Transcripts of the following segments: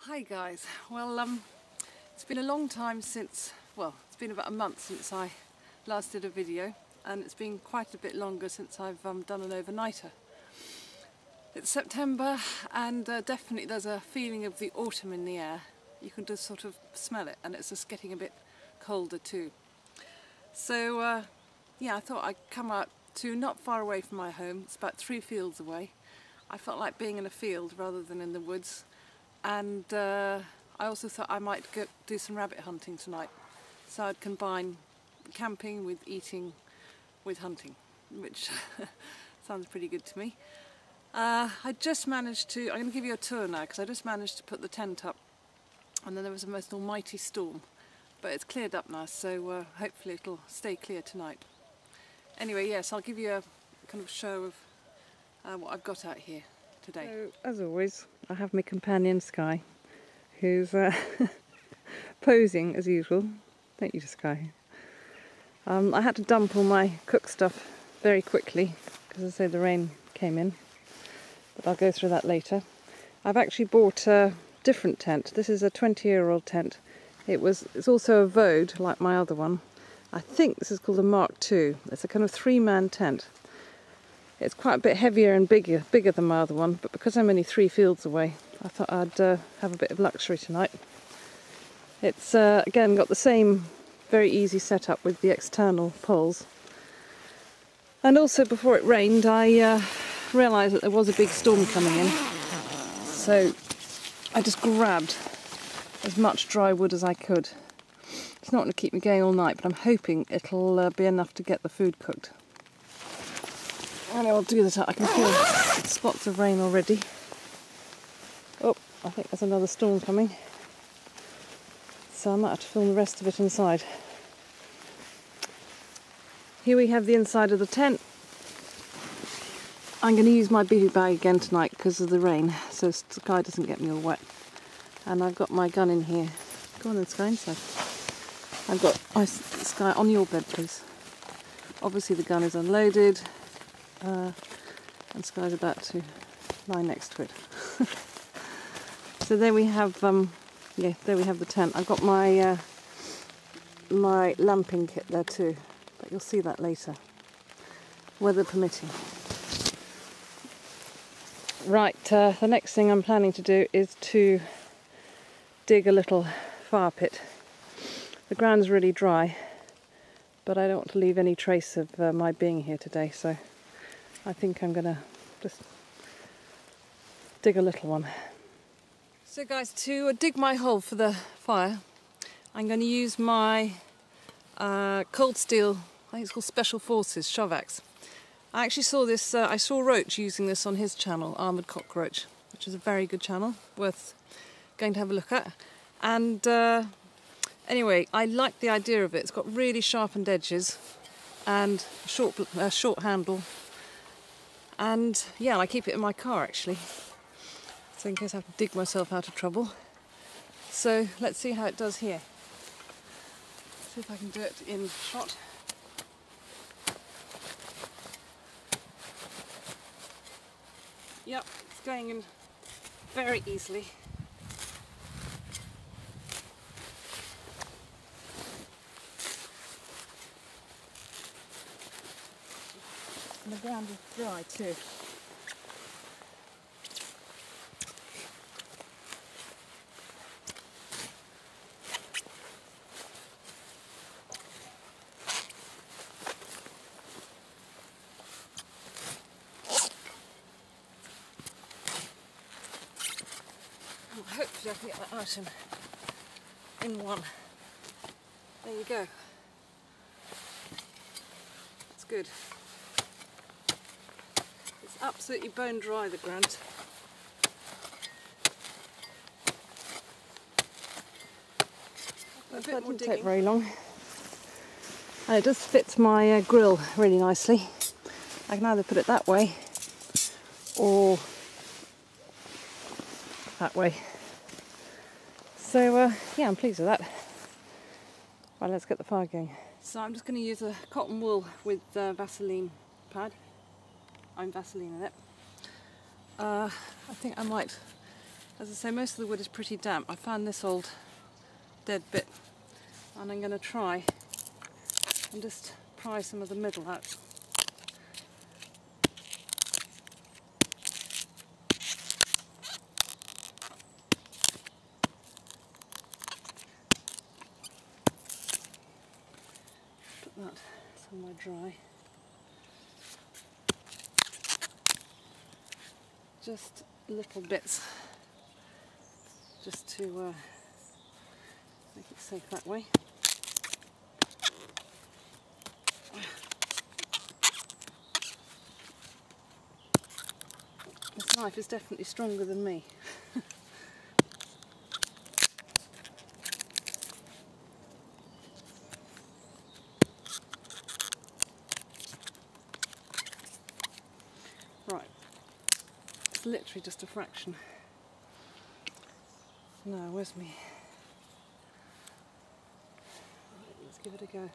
Hi guys, well it's been a long time since, it's been about a month since I last did a video, and it's been quite a bit longer since I've done an overnighter. It's September and definitely there's a feeling of the autumn in the air. You can just sort of smell it, and it's just getting a bit colder too. So yeah, I thought I'd come out to not far away from my home. It's about 3 fields away. I felt like being in a field rather than in the woods. And I also thought I might go do some rabbit hunting tonight. So I'd combine camping with eating with hunting, which sounds pretty good to me. I just managed to, I'm going to give you a tour now, because I just managed to put the tent up and then there was a most almighty storm. But it's cleared up now, so hopefully it'll stay clear tonight. Anyway, yes, I'll give you a kind of show of what I've got out here today. So, as always, I have my companion Sky, who's posing as usual. Don't you, Sky? I had to dump all my cook stuff very quickly because, as I say, the rain came in. But I'll go through that later. I've actually bought a different tent. This is a 20-year-old tent. It's also a Vode like my other one. I think this is called a Mark II. It's a kind of 3-man tent. It's quite a bit heavier and bigger than my other one, but because I'm only 3 fields away, I thought I'd have a bit of luxury tonight. It's again got the same very easy setup with the external poles. And also, before it rained, I realised that there was a big storm coming in, so I just grabbed as much dry wood as I could. It's not going to keep me going all night, but I'm hoping it'll be enough to get the food cooked. And I'll do that. I can feel spots of rain already. Oh, I think there's another storm coming. So I might have to film the rest of it inside. Here we have the inside of the tent. I'm going to use my bivy bag again tonight because of the rain, so Sky doesn't get me all wet. And I've got my gun in here. Go on then, Sky, inside. I've got Sky on your bed, please. Obviously the gun is unloaded. And Sky's about to lie next to it. So there we have, there we have the tent. I've got my my lamping kit there too, but you'll see that later, weather permitting. Right, the next thing I'm planning to do is to dig a little fire pit. The ground's really dry, but I don't want to leave any trace of my being here today, so I think I'm going to just dig a little one. So guys, to dig my hole for the fire, I'm going to use my cold steel, I think it's called Special Forces Shovax. I actually saw this, I saw Roach using this on his channel, Armoured Cockroach, which is a very good channel, worth going to have a look at. And anyway, I like the idea of it. It's got really sharpened edges and a short handle. And yeah, I keep it in my car actually, so in case I have to dig myself out of trouble. So let's see how it does here. See if I can do it in shot. Yep, it's going in very easily. And the ground is dry too. Well, hopefully I can get that out in one. There you go. That's good. It's absolutely bone dry, the ground. That didn't take very long. And it just fits my grill really nicely. I can either put it that way or that way. So yeah, I'm pleased with that. Right, let's get the fire going. So I'm just going to use a cotton wool with Vaseline pad. I'm Vaseline in it. I think I might As I say, most of the wood is pretty damp. I found this old dead bit, and I'm going to try and just pry some of the middle out. Put that somewhere dry. Just little bits, just to make it safe that way. This knife is definitely stronger than me. Right, it's literally just a fraction. No, where's me? Right, let's give it a go.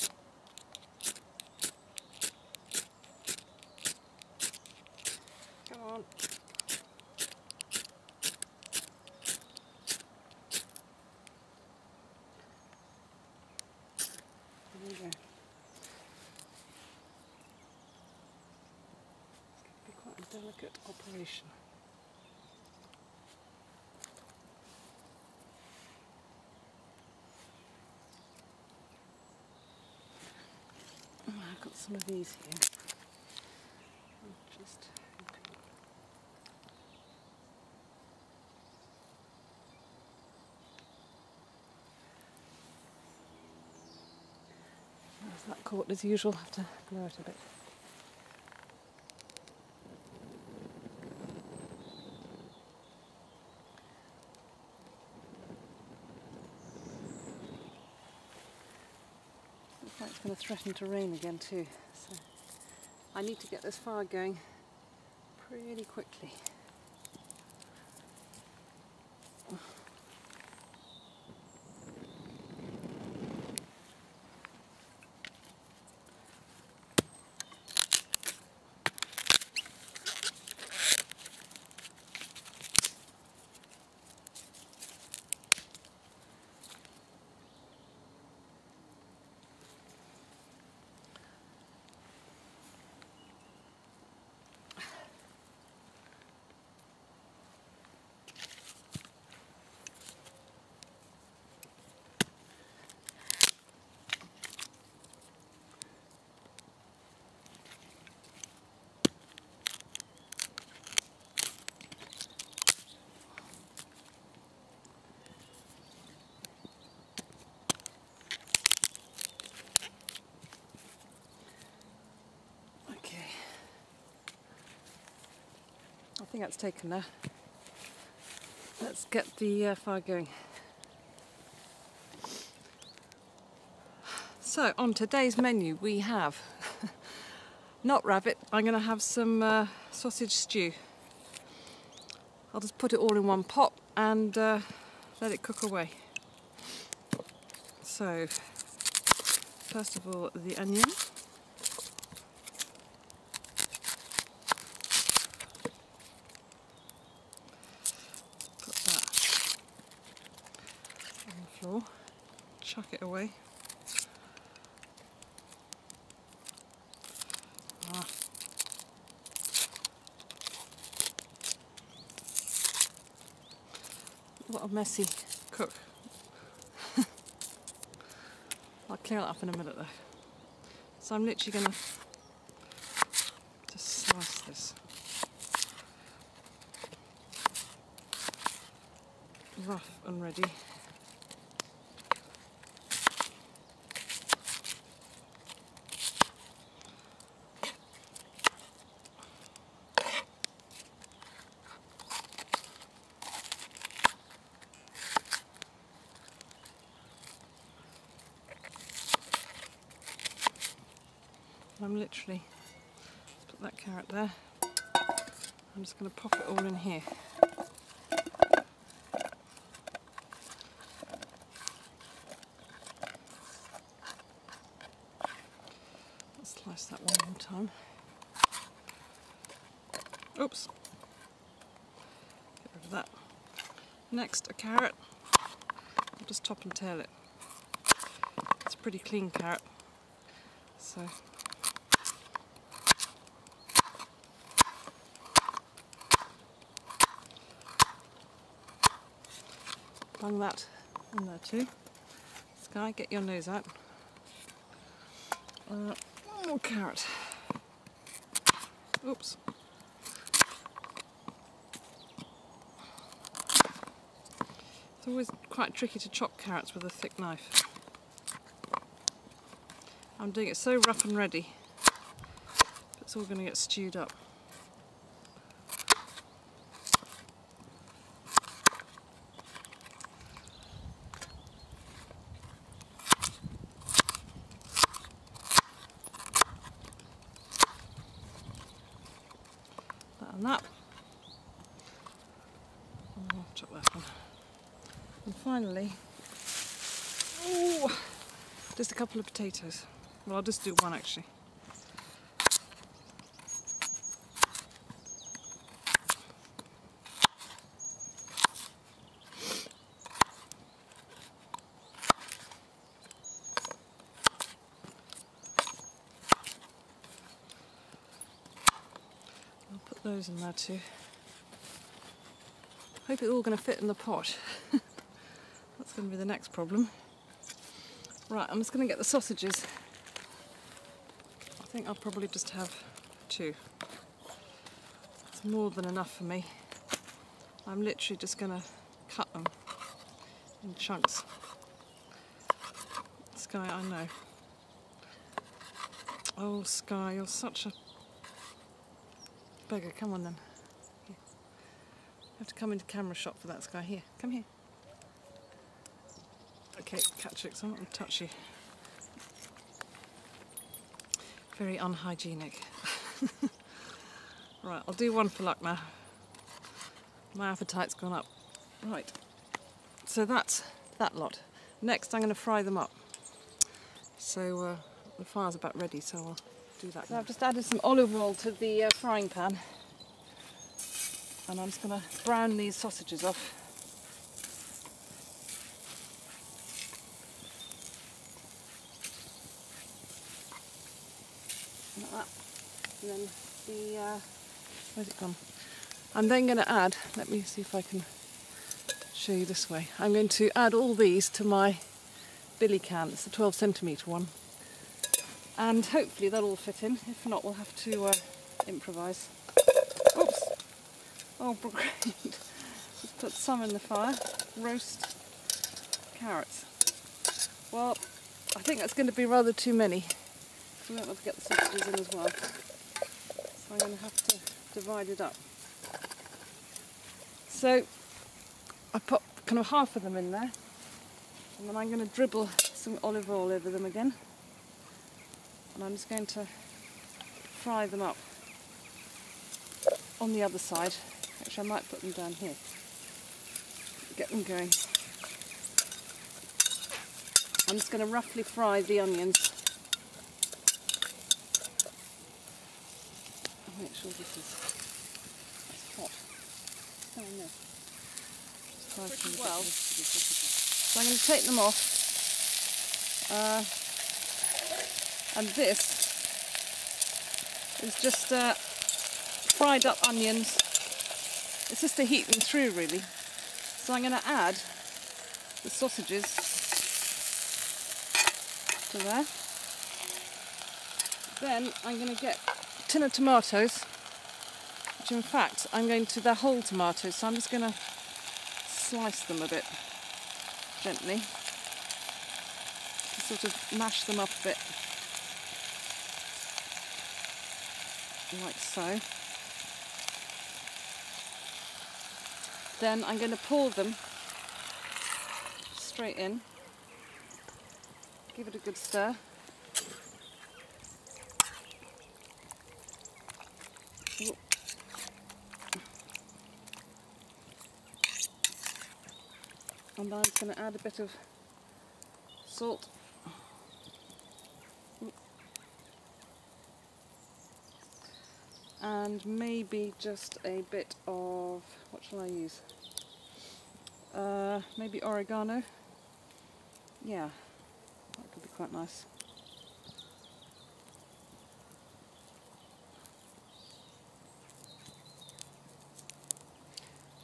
Come on. There we go. It's going to be quite a delicate operation. Oh, I've got some of these here. I'll just open up. There's that caught as usual. Have to blow it a bit. Looks like it's going to threaten to rain again too, so I need to get this fire going pretty quickly. I think that's taken now. Let's get the fire going. So on today's menu we have not rabbit, I'm going to have some sausage stew. I'll just put it all in one pot and let it cook away. So first of all, the onion. Floor, chuck it away. What a messy cook. I'll clear that up in a minute though. So I'm literally going to just slice this rough and ready. I'm literally, put that carrot there, I'm just going to pop it all in here. Let's slice that one more time. Oops, get rid of that. Next, a carrot. I'll just top and tail it. It's a pretty clean carrot, so bung that in there too. Sky, get your nose out. One more carrot. Oops. It's always quite tricky to chop carrots with a thick knife. I'm doing it so rough and ready, it's all going to get stewed up. That and that. I'll chop that one. And finally, ooh, just a couple of potatoes. Well, I'll just do one actually. I'll put those in there too. Hope it's all going to fit in the pot. That's going to be the next problem. Right, I'm just going to get the sausages. I think I'll probably just have 2. It's more than enough for me. I'm literally just going to cut them in chunks. Sky, I know. Oh, Sky, you're such a beggar. Come on then. Here. You have to come into camera shot for that, Sky. Here, come here. Okay, catch it, so I'm not going to touch you. Very unhygienic. Right, I'll do one for luck now. My appetite's gone up. Right, so that's that lot. Next I'm going to fry them up. So the fire's about ready, so I'll do that. So I've just added some olive oil to the frying pan. And I'm just going to brown these sausages off. Like that. And then the, where's it gone? I'm then going to add, let me see if I can show you this way. I'm going to add all these to my billy can. It's a 12cm one. And hopefully they'll all fit in. If not, we'll have to improvise. Oops! Oh, great. Just put some in the fire. Roast carrots. Well, I think that's going to be rather too many. We won't have to get the sausages in as well. So I'm going to have to divide it up. So I put kind of half of them in there, and then I'm going to dribble some olive oil over them again, and I'm just going to fry them up on the other side. Actually, I might put them down here, get them going. I'm just going to roughly fry the onions. I'll make sure this is hot. Down there. Pretty well. So I'm going to take them off. And this is just fried up onions. It's just to heat them through, really. So I'm going to add the sausages to there. Then I'm going to get a tin of tomatoes, which in fact I'm going to, they're whole tomatoes, so I'm just going to slice them a bit gently to sort of mash them up a bit, like so. Then I'm going to pour them straight in, give it a good stir. And I'm just going to add a bit of salt. And maybe just a bit of, what shall I use? Maybe oregano. Yeah, that could be quite nice.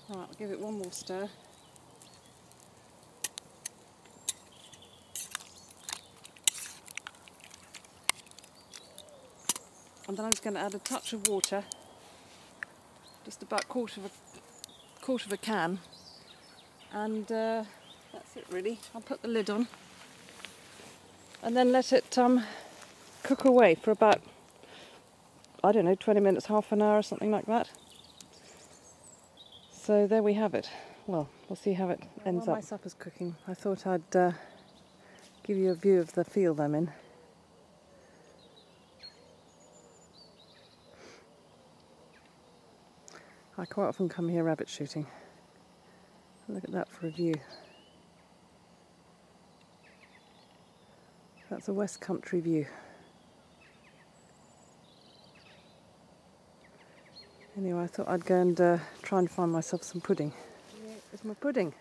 Right, I'll give it one more stir. And then I'm just going to add a touch of water, just about quarter of a can, and that's it really. I'll put the lid on and then let it cook away for about, I don't know, 20 minutes, half an hour or something like that. So there we have it. Well, we'll see how it ends up. While my supper's cooking, I thought I'd give you a view of the field I'm in. I quite often come here rabbit shooting. Look at that for a view. That's a West Country view. Anyway, I thought I'd go and try and find myself some pudding. Here's my pudding.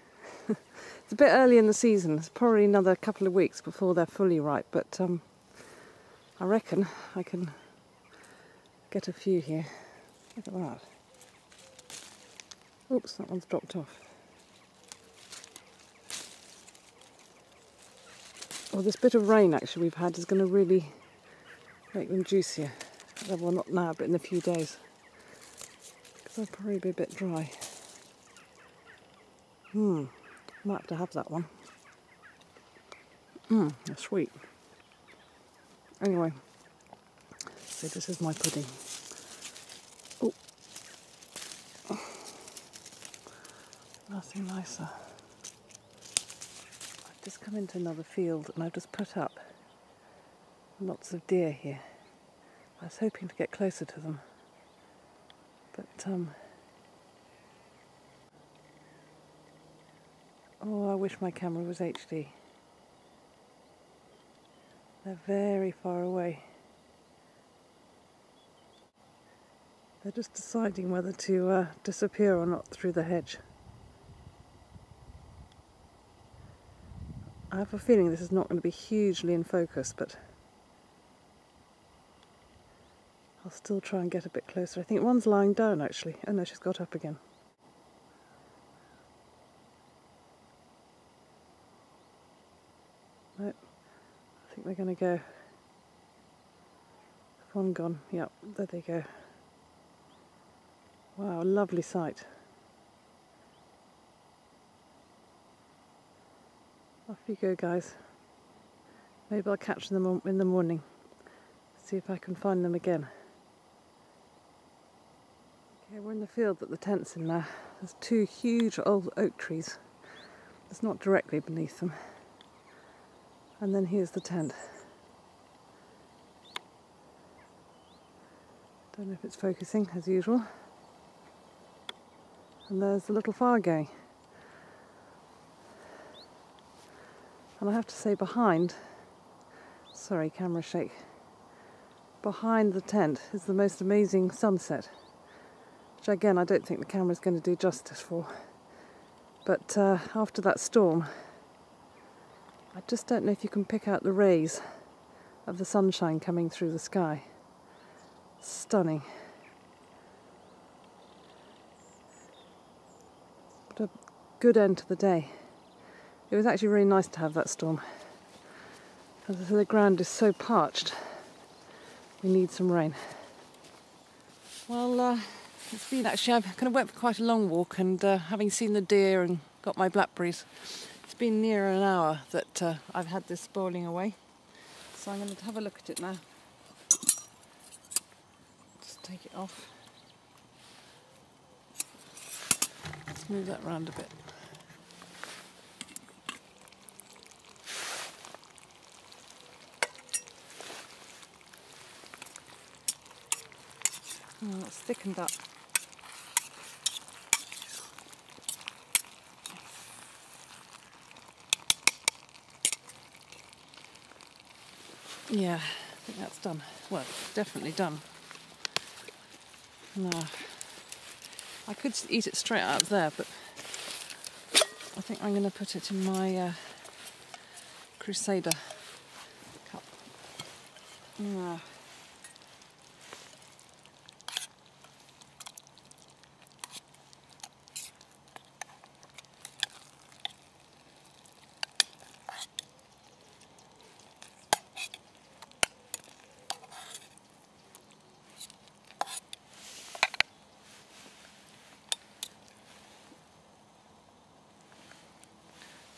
It's a bit early in the season. It's probably another couple of weeks before they're fully ripe, but I reckon I can get a few here. Look at that. Oops, that one's dropped off. Well, this bit of rain actually we've had is going to really make them juicier. Well, not now, but in a few days. Because they'll probably be a bit dry. Might have to have that one. They're sweet. Anyway, so this is my pudding. Oh, nothing nicer. I've just come into another field and I've just put up lots of deer here. I was hoping to get closer to them, but oh, I wish my camera was HD. They're very far away. They're just deciding whether to disappear or not through the hedge. I have a feeling this is not going to be hugely in focus, but I'll still try and get a bit closer. I think one's lying down actually. Oh no, she's got up again. Nope. I think they're going to go. One gone. Yep, there they go. Wow, lovely sight. Off you go, guys. Maybe I'll catch them in the morning. See if I can find them again. Okay, we're in the field that the tent's in now. There's two huge old oak trees. It's not directly beneath them. And then here's the tent. Don't know if it's focusing as usual. And there's the little fire going. And I have to say behind, sorry camera shake, behind the tent is the most amazing sunset. Which again I don't think the camera's going to do justice for. But after that storm, I just don't know if you can pick out the rays of the sunshine coming through the sky. Stunning. What a good end to the day. It was actually really nice to have that storm. Because the ground is so parched, we need some rain. Well, it's been actually, I kind of went for quite a long walk, and having seen the deer and got my blackberries, it's been near an hour that I've had this boiling away. So I'm going to have a look at it now. Just take it off. Let's move that around a bit. Oh, it's thickened up. Yeah, I think that's done. Well, definitely done. No, I could eat it straight out of there, but I think I'm going to put it in my Crusader cup. Ah.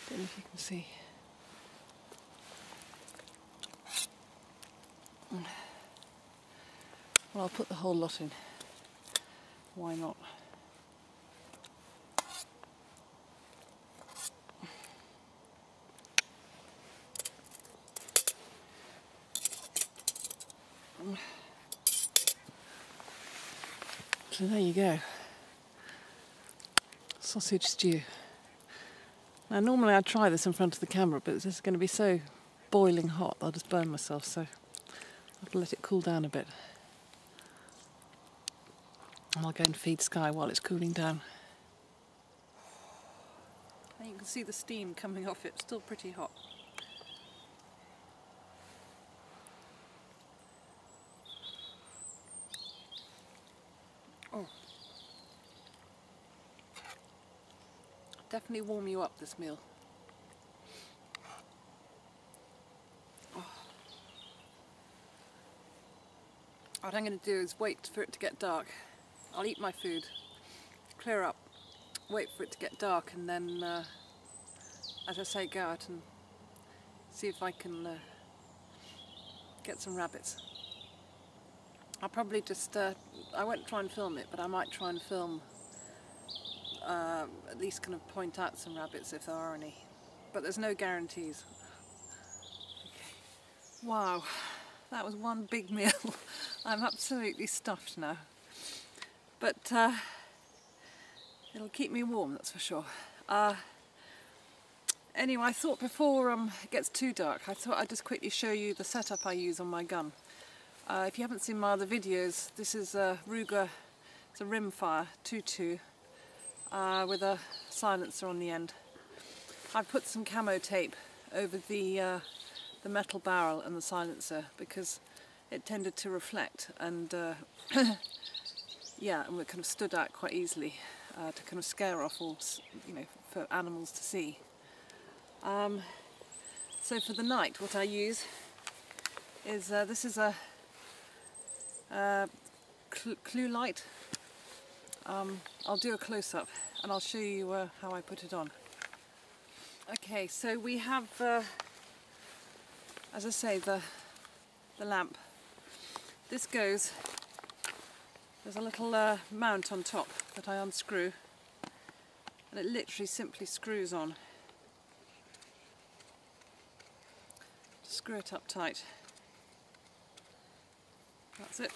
Don't know if you can see. Well, I'll put the whole lot in. Why not? So there you go. Sausage stew. Now normally I'd try this in front of the camera, but this is going to be so boiling hot I'll just burn myself, so I'll have to let it cool down a bit. And I'll go and feed Sky while it's cooling down. And you can see the steam coming off it, still pretty hot. Oh. Definitely warm you up, this meal. Oh. What I'm going to do is wait for it to get dark. I'll eat my food, clear up, wait for it to get dark, and then, as I say, go out and see if I can get some rabbits. I'll probably just, I won't try and film it, but I might try and film, at least kind of point out some rabbits if there are any. But there's no guarantees. Okay. Wow, that was one big meal. I'm absolutely stuffed now. But it'll keep me warm, that's for sure. Anyway, I thought before it gets too dark, I thought I'd just quickly show you the setup I use on my gun. If you haven't seen my other videos, this is a Ruger, it's a rimfire 2.2 with a silencer on the end. I've put some camo tape over the metal barrel and the silencer because it tended to reflect, and yeah, and it kind of stood out quite easily to kind of scare off all, you know, for animals to see. So for the night, what I use is this is a Clue light. I'll do a close-up and I'll show you how I put it on. Okay, so we have, as I say, the lamp. This goes. There's a little mount on top that I unscrew, and it literally simply screws on. Screw it up tight. That's it.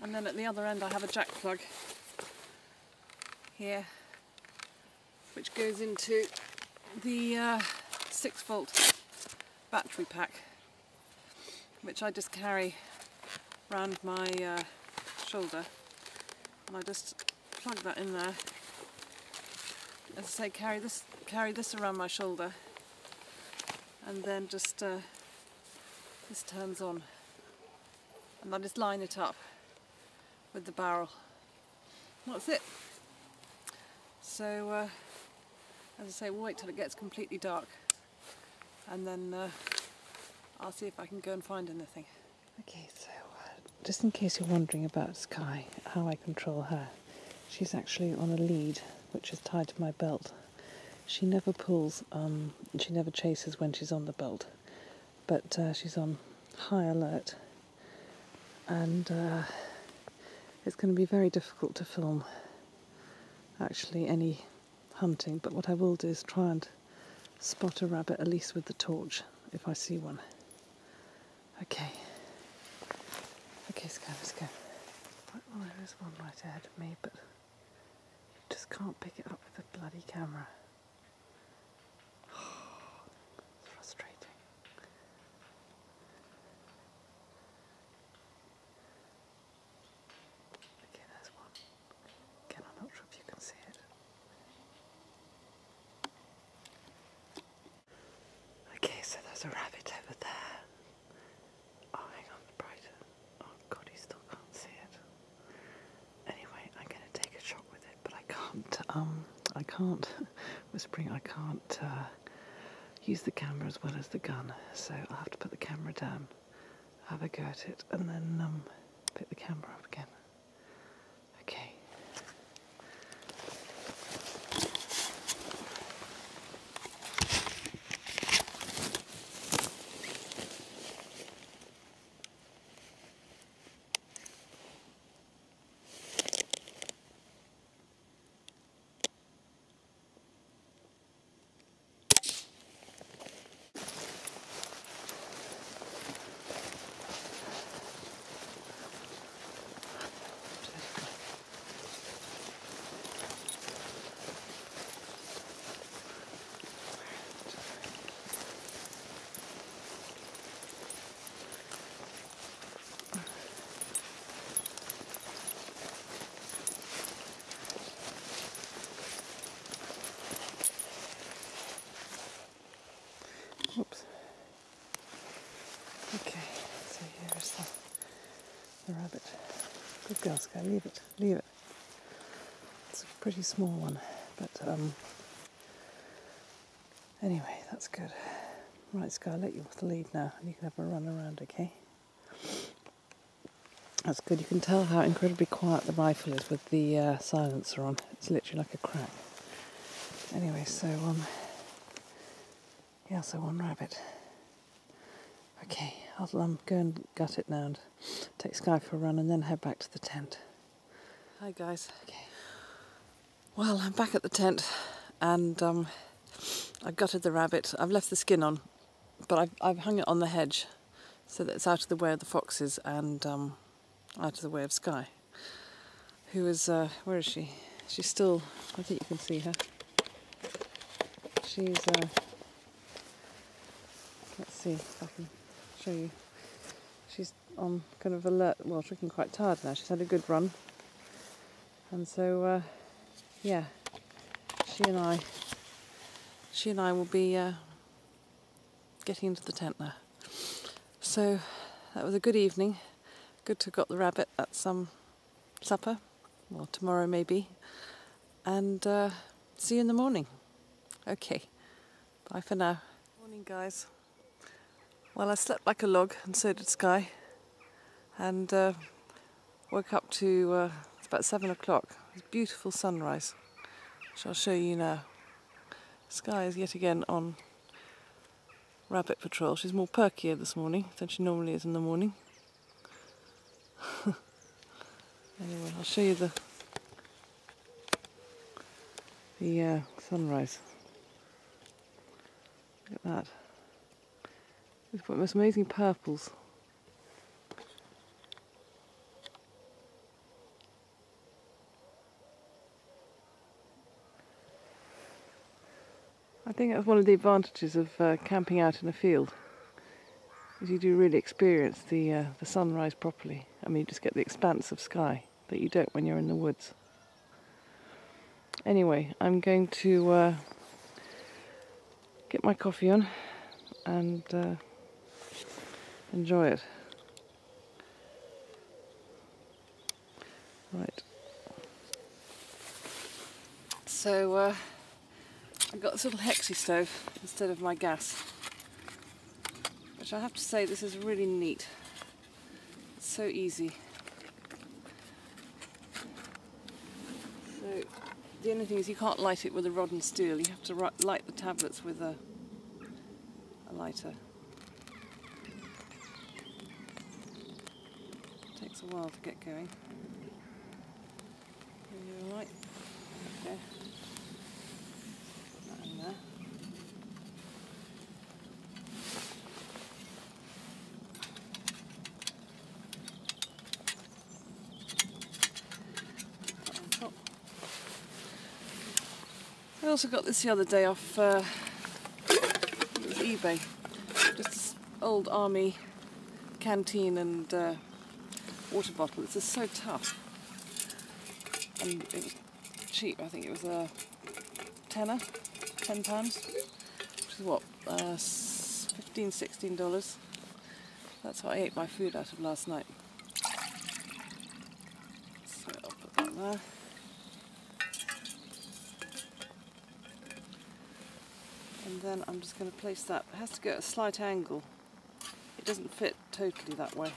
And then at the other end I have a jack plug here, which goes into the 6-volt battery pack, which I just carry round my shoulder, and I just plug that in there. As I say, carry this around my shoulder, and then just this turns on, and I just line it up with the barrel. That's it. So as I say, we'll wait till it gets completely dark, and then I'll see if I can go and find anything. Okay, so just in case you're wondering about Sky, how I control her, she's actually on a lead which is tied to my belt. She never pulls, she never chases when she's on the belt, but she's on high alert, and it's going to be very difficult to film actually any hunting, but what I will do is try and spot a rabbit, at least with the torch, if I see one. Okay. Okay, Sky, let's go. Well, there is one right ahead of me, but you just can't pick it up with the bloody camera. It's frustrating. Okay, there's one. Again, I'm not sure if you can see it. I can't, whispering, I can't use the camera as well as the gun, so I'll have to put the camera down, have a go at it, and then pick the camera up again. Okay. Oops. Okay, so here's the rabbit. Good girl, Sky, leave it, leave it. It's a pretty small one, but anyway, that's good. Right, Sky, I'll let you off the lead now, and you can have a run around, okay? That's good. You can tell how incredibly quiet the rifle is with the silencer on. It's literally like a crack. Anyway, so yeah, so one rabbit. Okay, I'll go and gut it now and take Sky for a run and then head back to the tent. Hi guys. Okay. Well, I'm back at the tent and I gutted the rabbit. I've left the skin on, but I've hung it on the hedge so that it's out of the way of the foxes and out of the way of Sky, who is, where is she? She's still, I think you can see her. She's, let's see if I can show you. She's on kind of alert, well, she's looking quite tired now. She's had a good run. And so, yeah, she and I will be getting into the tent now. So that was a good evening. Good to have got the rabbit at some supper, well, tomorrow maybe. And see you in the morning. Okay, bye for now. Morning, guys. Well, I slept like a log, and so did Sky. And woke up to, it's about 7 o'clock. It's a beautiful sunrise, which I'll show you now. Sky is yet again on rabbit patrol. She's more perkier this morning than she normally is in the morning. Anyway, I'll show you the sunrise. Look at that. It's got the most amazing purples. I think that's one of the advantages of camping out in a field, is you do really experience the sunrise properly. I mean, you just get the expanse of sky that you don't when you're in the woods. Anyway, I'm going to get my coffee on and enjoy it. Right. So I've got this little Hexi stove instead of my gas, which I have to say, this is really neat. It's so easy. So the only thing is you can't light it with a rod and steel. You have to light the tablets with a lighter. It takes a while to get going. Are you alright? Okay. Put that in there. Put that on top. I also got this the other day off it was eBay. Just this old army canteen and water bottle. It's just so tough. And it was cheap. I think it was a tenner, £10, which is what, $15, $16. That's what I ate my food out of last night. So I'll put that there. And then I'm just going to place that. It has to go at a slight angle. It doesn't fit totally that way.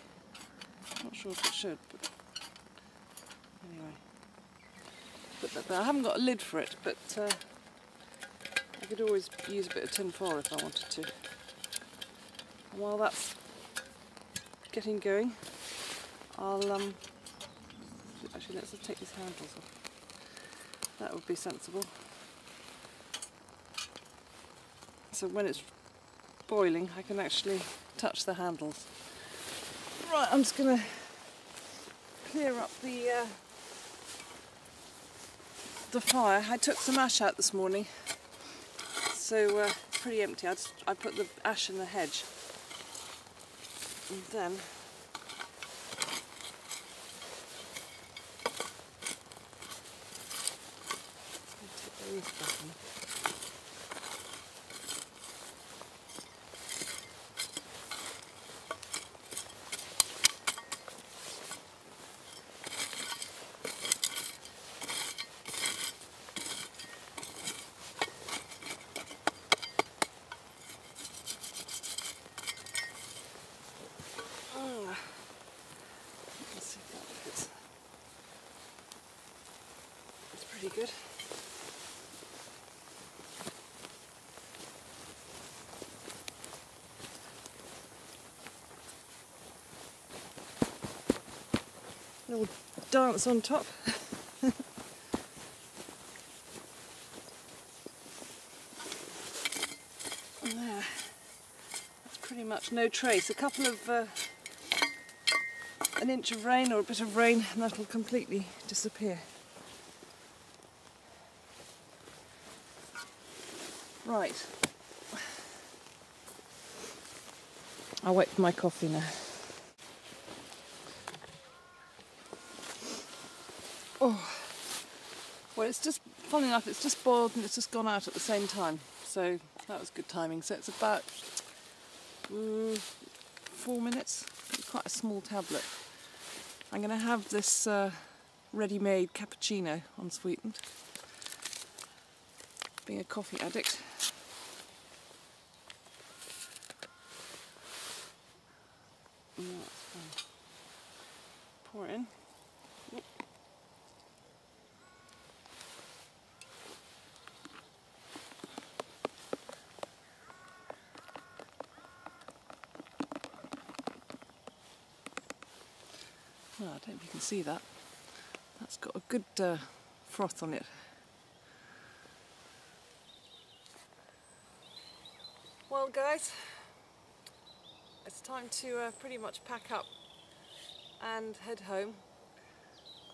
Not sure if it should, but anyway. Put that there. I haven't got a lid for it, but I could always use a bit of tin foil if I wanted to. And while that's getting going, I'll actually let's just take these handles off. That would be sensible. So when it's boiling, I can actually touch the handles. Right, I'm just going to clear up the fire. I took some ash out this morning, so it's pretty empty. I put the ash in the hedge, and then take the leaf back on. Pretty good. A little dance on top. There. That's pretty much no trace. A couple of an inch of rain or a bit of rain and that'll completely disappear. Right, I'll wait for my coffee now. Oh, well, it's just, funny enough, it's just boiled and it's just gone out at the same time, so that was good timing. So it's about 4 minutes. It's quite a small tablet. I'm going to have this ready-made cappuccino unsweetened. Being a coffee addict. That's fine. Pour it in. Yep. Oh, I don't know if you can see that. That's got a good froth on it. Well guys, it's time to pretty much pack up and head home.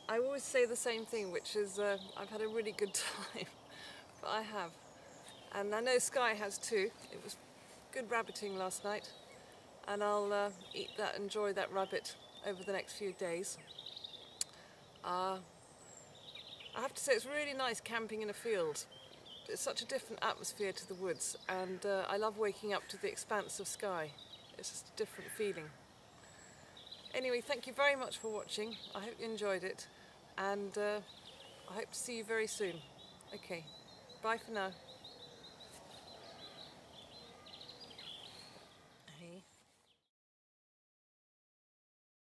I always say the same thing, which is I've had a really good time, but I have. And I know Sky has too. It was good rabbiting last night, and I'll eat that, enjoy that rabbit over the next few days. I have to say it's really nice camping in a field. It's such a different atmosphere to the woods, and I love waking up to the expanse of sky. It's just a different feeling. Anyway, thank you very much for watching. I hope you enjoyed it, and I hope to see you very soon. Okay, bye for now.